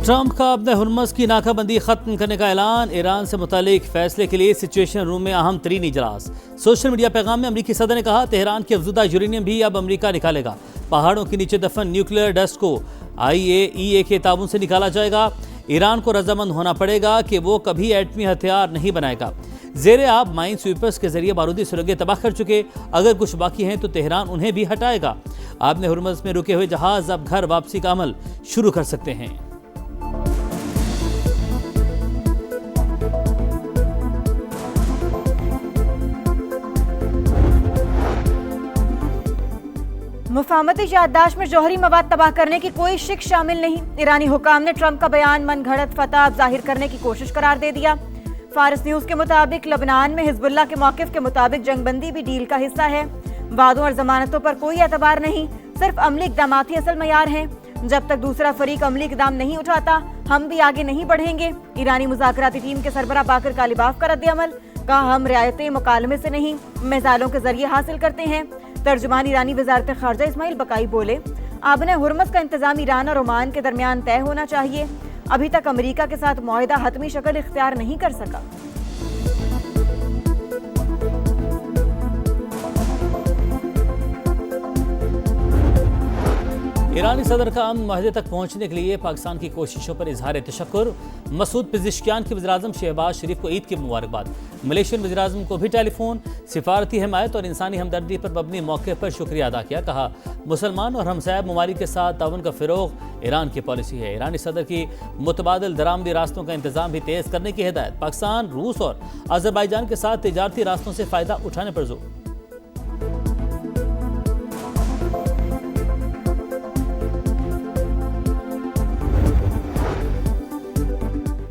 Trump का अपने Hormuz की नाकाबंदी खत्म करने का ऐलान। ईरान से मुतालिक फैसले के लिए सिचुएशन रूम में अहम तरीन इजलास। सोशल मीडिया पैगाम में अमरीकी सदर ने कहा, तेहरान की अफजुदा यूरेनियम भी अब अमरीका निकालेगा। पहाड़ों के नीचे दफन न्यूक्लियर डस्ट को IAEA के ताबून से निकाला जाएगा। ईरान को रजामंद होना पड़ेगा कि वो कभी एटमी हथियार नहीं बनाएगा। जेरे आब माइन स्वीपर्स के जरिए बारूदी सुरंगें तबाह कर चुके, अगर कुछ बाकी हैं तो तेहरान उन्हें भी हटाएगा। आपने हुर्मस में रुके हुए जहाज अब घर वापसी का अमल शुरू कर सकते हैं। मुफाहमती याददाश्त में जौहरी मवाद तबाह करने की कोई शिक शामिल नहीं। ईरानी हुकाम ने ट्रंप का बयान मन घड़त फतह जाहिर करने की कोशिश करार दे दिया। फारस न्यूज के मुताबिक लबनान में हिजबुल्लाह के मौक़िफ़ के मुताबिक जंगबंदी भी डील का हिस्सा है। वादों और जमानतों पर कोई एतबार नहीं, सिर्फ अमली इक़दामात ही असल मयार हैं। जब तक दूसरा फरीक अमली इक़दाम नहीं उठाता, हम भी आगे नहीं बढ़ेंगे। ईरानी मुज़ाकराती टीम के सरबराह बाकर कालिबाफ का रद्द-ए-अमल। कहा, हम रियायतें मुकालमे से नहीं मिसाइलों के जरिए हासिल करते हैं। तर्जुमान ईरानी वज़ारत ख़ारजा इस्माइल बकाई बोले, आबने हुर्मस का इंतजाम ईरान और ओमान के दरमियान तय होना चाहिए। अभी तक अमेरिका के साथ मुआहिदा हतमी शक्ल इख्तियार नहीं कर सका। ईरानी सदर का अमन माहदे तक पहुंचने के लिए पाकिस्तान की कोशिशों पर इजहार तशक्कुर। मसूद पिज़िश्कियान की वज़ीर-ए-आज़म शहबाज शरीफ को ईद की मुबारकबाद। मलेशियन वज़ीर-ए-आज़म को भी टेलीफोन। सिफारती हिमायत और इंसानी हमदर्दी पर मबनी मौके पर शुक्रिया अदा किया। कहा, मुसलमान और हमसाया ममालिक के साथ ताउन का फ़रोग़ ईरान की पॉलिसी है। ईरानी सदर की मुतबादिल दरामदी रास्तों का इंतजाम भी तेज़ करने की हिदायत। पाकिस्तान, रूस और अज़रबाईजान के साथ तिजारती रास्तों से फ़ायदा उठाने पर जोर।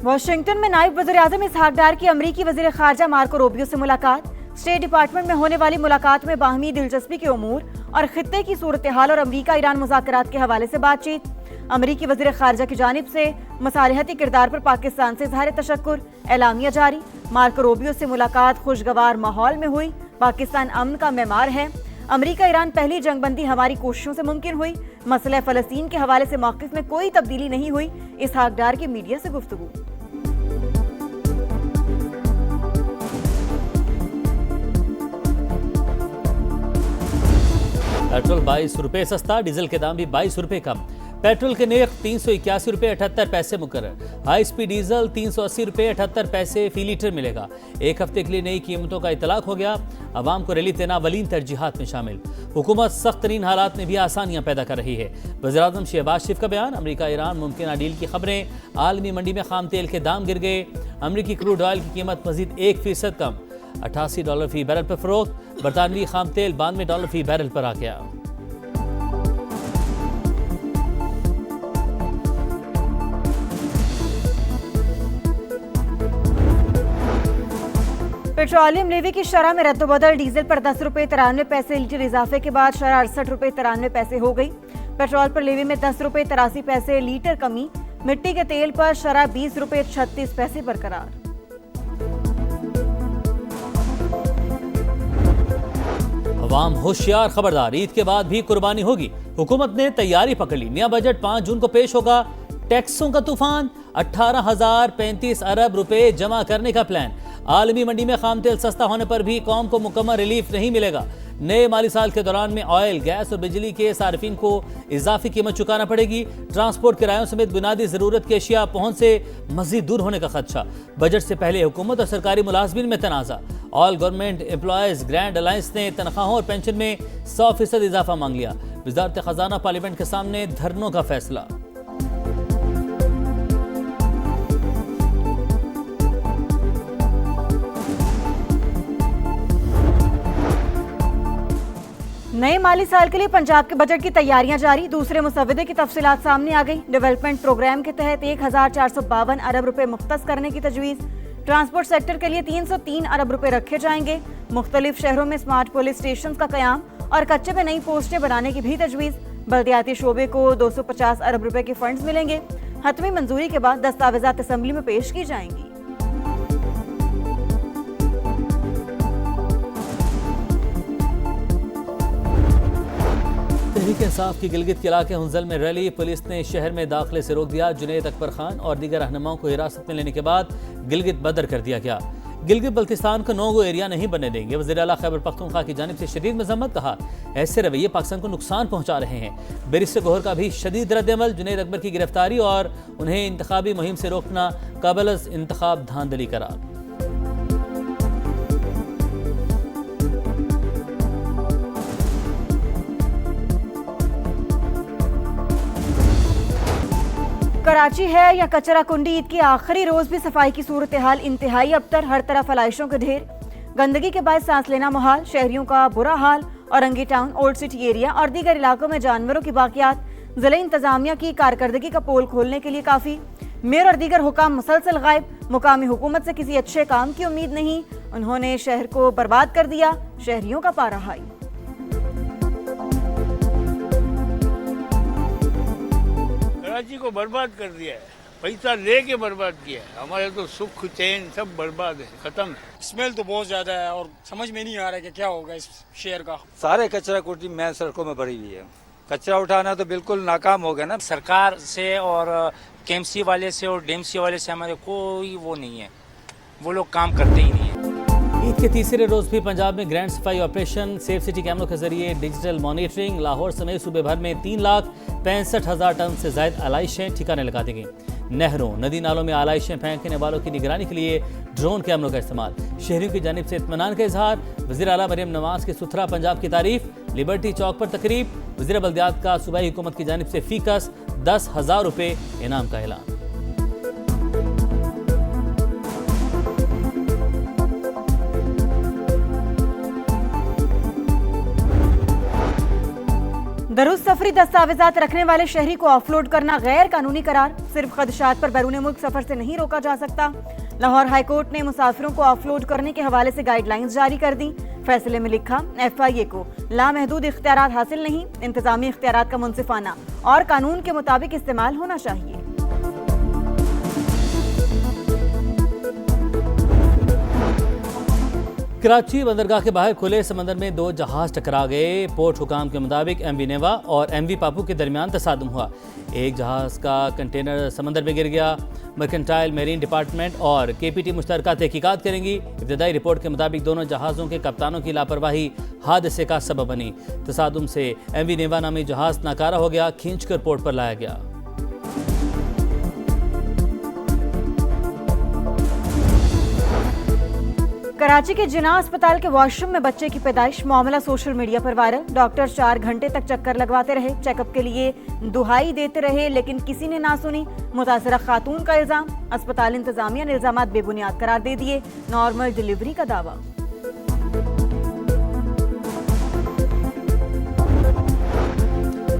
वाशिंगटन में नायब वज़ीर-ए-आज़म इसहाक डार की अमरीकी वज़ीर ख़ारजा मार्को रूबियो से मुलाकात। स्टेट डिपार्टमेंट में होने वाली मुलाकात में बाहमी दिलचस्पी के उमूर और खित्ते की सूरत हाल और अमरीका ईरान मुज़ाकरात के हवाले से बातचीत। अमरीकी वज़ीर ख़ारजा की जानिब से मसालिहती किरदार पर पाकिस्तान से इज़हार तशक्कुर। एलामिया जारी। मार्को रूबियो से मुलाकात खुशगवार माहौल में हुई। पाकिस्तान अमन का मेमार है। अमरीका ईरान पहली जंगबंदी हमारी कोशिशों से मुमकिन हुई। मसला फ़लस्तीन के हवाले से मौक़िफ़ में कोई तब्दीली नहीं हुई। इसहाक डार की मीडिया से गुफ्तगू। पेट्रोल 22 रुपये सस्ता, डीजल के दाम भी 22 रुपये कम। पेट्रोल के नेख 381 रुपये 78 पैसे मुकर्रर। हाई स्पीड डीजल 380 रुपये 78 पैसे फी लीटर मिलेगा। एक हफ्ते के लिए नई कीमतों का इतलाक हो गया। आवाम को रिलीफ देना अवलीन तरजीहात में शामिल। हुकूमत सख्त तरीन हालात में भी आसानियां पैदा कर रही है। वज़ीर-ए-आज़म शहबाज शरीफ का बयान। अमरीका ईरान मुमकिन डील की खबरें। आलमी मंडी में खाम तेल के दाम गिर गए। अमरीकी क्रूड ऑयल की कीमत मजीद 1% कम, $88 फी बैरल पर फरोख्त। बरतानवी खाम तेल $92 फी बैरल पर आ गया। पेट्रोलियम लेवी की शरह में रद्द-ओ-बदल। डीजल पर 10 रुपये 93 पैसे लीटर इजाफे के बाद शरह 68 रुपये 93 पैसे हो गई। पेट्रोल पर लेवी में 10 रुपये 83 पैसे लीटर कमी। मिट्टी के तेल पर शरह 20 रुपये 36 पैसे बरकरार। अवाम होशियार, खबरदार, ईद के बाद भी कुर्बानी होगी। हुकूमत ने तैयारी पकड़ ली। नया बजट 5 जून को पेश होगा। टैक्सों का तूफान, 18,035 अरब रुपए जमा करने का प्लान। आलमी मंडी में खाम तेल सस्ता होने पर भी कौम को मुकम्मल रिलीफ नहीं मिलेगा। नए माली साल के दौरान में ऑयल, गैस और बिजली के सार्फिन को इजाफी कीमत चुकाना पड़ेगी। ट्रांसपोर्ट किरायों समेत बुनियादी जरूरत की अशिया पहुंच से मजीद दूर होने का खदशा। बजट से पहले हुकूमत और सरकारी मुलाजमीन में तनाज़ा। All government employees grand alliance ने तनख्वाहों और पेंशन में 100% इजाफा मांग लिया। वज़ारत खजाना पार्लियामेंट के सामने धरनों का फैसला। नए माली साल के लिए पंजाब के बजट की तैयारियां जारी। दूसरे मुसव्वदे की तफसीलात सामने आ गई। डेवलपमेंट प्रोग्राम के तहत 1452 अरब रुपए मुख्तस करने की तजवीज़। ट्रांसपोर्ट सेक्टर के लिए 303 अरब रुपए रखे जाएंगे। मुख्तलिफ शहरों में स्मार्ट पुलिस स्टेशन का कयाम और कच्चे में नई पोस्टें बनाने की भी तजवीज़। बल्दियाती शोबे को 250 अरब रुपए के फंड्स मिलेंगे। हतमी मंजूरी के बाद दस्तावेजात असम्बली में पेश की जाएंगी। तहरीक इंसाफ की गिलगित के इलाके हुंजल में रैली, पुलिस ने शहर में दाखिले से रोक दिया। जुनैद अकबर खान और दीगर रहनुमाओं को हिरासत में लेने के बाद गिलगित बदर कर दिया गया। गिलगित बल्तिस्तान को नो गो एरिया नहीं बनने देंगे। वज़ीर आला खैबर पख्तूनख्वा की जानिब से शदीद मजम्मत, कहा ऐसे रवैये पाकिस्तान को नुकसान पहुंचा रहे हैं। बैरिस्टर गौहर का भी शदीद रद्दअमल, जुनैद अकबर की गिरफ्तारी और उन्हें इंतखाबी मुहिम से रोकना काबिल इंतखाब धांधली करार। कराची है या कचरा कुंडी, ईद की आखिरी रोज भी सफाई की सूरत हाल इंतहाई अबतर। हर तरफ फलाइशों के ढेर, गंदगी के बाद सांस लेना मुहाल, शहरियों का बुरा हाल। Orangi town, old city area और दीगर इलाकों में जानवरों की बाकियात। जिला इंतजामिया की कारकर्दगी का पोल खोलने के लिए काफी। मेयर और दीगर हुकाम मुसलसल गायब। मुकामी हुकूमत से किसी अच्छे काम की उम्मीद नहीं, उन्होंने शहर को बर्बाद कर दिया। शहरियों का पारा हाई। कराची को बर्बाद कर दिया है, पैसा लेके बर्बाद किया है। हमारे तो सुख चैन सब बर्बाद है, खत्म है। स्मेल तो बहुत ज्यादा है और समझ में नहीं आ रहा है कि क्या होगा इस शहर का। सारे कचरा कुटी मेन सड़कों में भरी हुई है। कचरा उठाना तो बिल्कुल नाकाम हो गया ना। सरकार से और केएमसी वाले से और डीएमसी वाले से हमारे कोई वो नहीं है, वो लोग काम करते ही नहीं है। ईद के तीसरे रोज भी पंजाब में ग्रैंड सफाई ऑपरेशन, सेफ सिटी कैमरों के जरिए डिजिटल मॉनिटरिंग। लाहौर समेत सूबे भर में 3,65,000 टन से ज्यादा आलाइशें ठिकाने लगा दी गई। नहरों, नदी नालों में आलाइशें फेंकने वालों की निगरानी के लिए ड्रोन कैमरों का इस्तेमाल। शहरियों की जानिब से इत्मीनान का इजहार। वज़ीर आला मरियम नवाज की सुथरा पंजाब की तारीफ। लिबर्टी चौक पर तकरीब। वज़ीर बल्दियात का सूबाई हुकूमत की जानिब से फीकस 10,000 रुपये इनाम का ऐलान। दरुस्त सफरी दस्तावेजात रखने वाले शहरी को ऑफलोड करना गैर कानूनी करार। सिर्फ खदशात पर बैरून मुल्क सफर से नहीं रोका जा सकता। लाहौर हाईकोर्ट ने मुसाफिरों को ऑफलोड करने के हवाले से गाइडलाइंस जारी कर दी। फैसले में लिखा, FIA को लामहदूद इख्तियारात हासिल नहीं, इंतजामी इख्तियारात का मुनसिफाना और कानून के मुताबिक इस्तेमाल होना चाहिए। कराची बंदरगाह के बाहर खुले समंदर में 2 जहाज टकरा गए। पोर्ट हुकाम के मुताबिक MV नेवा और MV पापू के दरमियान तसादुम हुआ। एक जहाज का कंटेनर समंदर में गिर गया। मर्केंटाइल मेरीन डिपार्टमेंट और KPT मुश्तरका तहकीकात करेंगी। इब्तदाई रिपोर्ट के मुताबिक दोनों जहाज़ों के कप्तानों की लापरवाही हादसे का सबब बनी। तसादुम से MV नेवा नामी जहाज नाकारा हो गया, खींचकर पोर्ट पर लाया गया। कराची के जिना अस्पताल के वॉशरूम में बच्चे की पैदाइश, मामला सोशल मीडिया पर वायरल। डॉक्टर 4 घंटे तक चक्कर लगवाते रहे, चेकअप के लिए दुहाई देते रहे, लेकिन किसी ने ना सुनी। मुतासरा खातून का इल्जाम, अस्पताल इंतजामिया ने इल्जामात बेबुनियाद करार दे दिए। नॉर्मल डिलीवरी का दावा।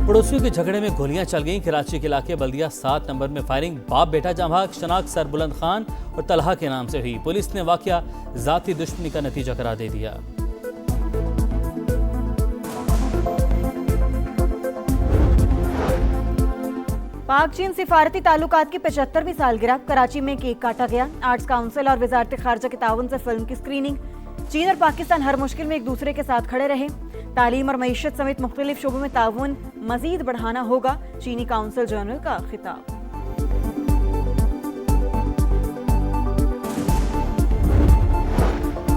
पड़ोसियों के झगड़े में गोलियां चल गईं। कराची के इलाके बल्दिया 7 नंबर में फायरिंग, बाप बेटा जामभाग। शनाख्त सरबुलंद खान और तलहा के नाम से हुई। पुलिस ने वाकया जाती दुश्मनी का नतीजा करार दे दिया। पाक चीन सिफारती ताल्लुकात की 75वीं सालगिरह। कराची में केक काटा गया। आर्ट्स काउंसिल और वजारत खारजा के ताउन से फिल्म की स्क्रीनिंग। चीन और पाकिस्तान हर मुश्किल में एक दूसरे के साथ खड़े रहे। तालीम और मईशत समेत मुख्तलिफ शोबों में ताउन मजीद बढ़ाना होगा, चीनी काउंसिल जनरल का खिताब।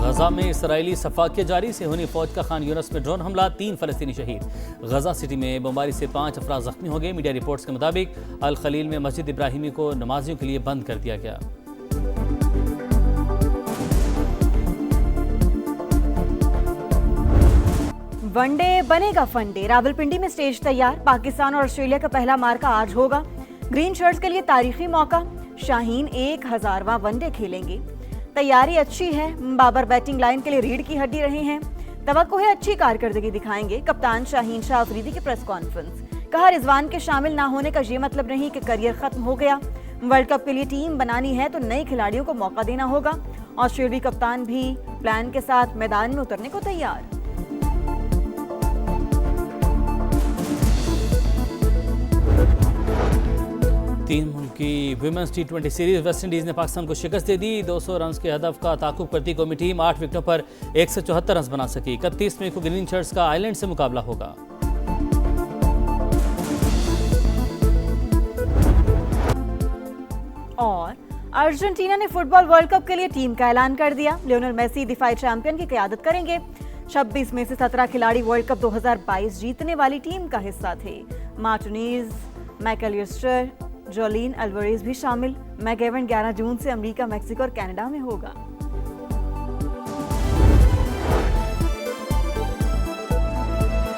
गजा में इसराइली सफाकिया जारी। सेहूनी फौज का खान यूनस में ड्रोन हमला, 3 फलस्तीनी शहीद। गजा सिटी में बमबारी से 5 अफराद जख्मी हो गए। मीडिया रिपोर्ट्स के मुताबिक अल खलील में मस्जिद इब्राहिमी को नमाजियों के लिए बंद कर दिया गया। वनडे बनेगा फनडे। रावलपिंडी में स्टेज तैयार। पाकिस्तान और ऑस्ट्रेलिया का पहला मार्का आज होगा। ग्रीन शर्ट्स के लिए तारीखी मौका। शाहीन 1000वां वनडे खेलेंगे। तैयारी अच्छी है। बाबर बैटिंग लाइन के लिए रीढ़ की हड्डी रहे हैं। तवक्को है अच्छी कारकर्दगी दिखाएंगे। कप्तान शाहीन शाह अफरीदी की प्रेस कॉन्फ्रेंस। कहा, रिजवान के शामिल ना होने का ये मतलब नहीं कि करियर खत्म हो गया। वर्ल्ड कप के लिए टीम बनानी है तो नए खिलाड़ियों को मौका देना होगा। ऑस्ट्रेलियाई कप्तान भी प्लान के साथ मैदान में उतरने को तैयार। तीन मुल्क की विमेंस T20 सीरीज वेस्टइंडीज ने पाकिस्तान को शिकस्त दे दी। 200 रन के हदफ का ताकुब करती कौमी टीम 8 विकेटों पर 174 रन बना सकी। 31 मई को ग्रीन शर्ट्स का आयरलैंड से मुकाबला होगा। अर्जेंटीना ने फुटबॉल वर्ल्ड कप के लिए टीम का ऐलान कर दिया। लियोनेल मेसी डिफाई चैंपियन की क़यादत करेंगे। 26 में से 17 खिलाड़ी वर्ल्ड कप 2022 जीतने वाली टीम का हिस्सा थे। मार्टिनेज, मैकलिस्टर, जोलिन अल्वारेज भी शामिल। मैकएवन 11 जून से अमेरिका, मैक्सिको और कनाडा में होगा।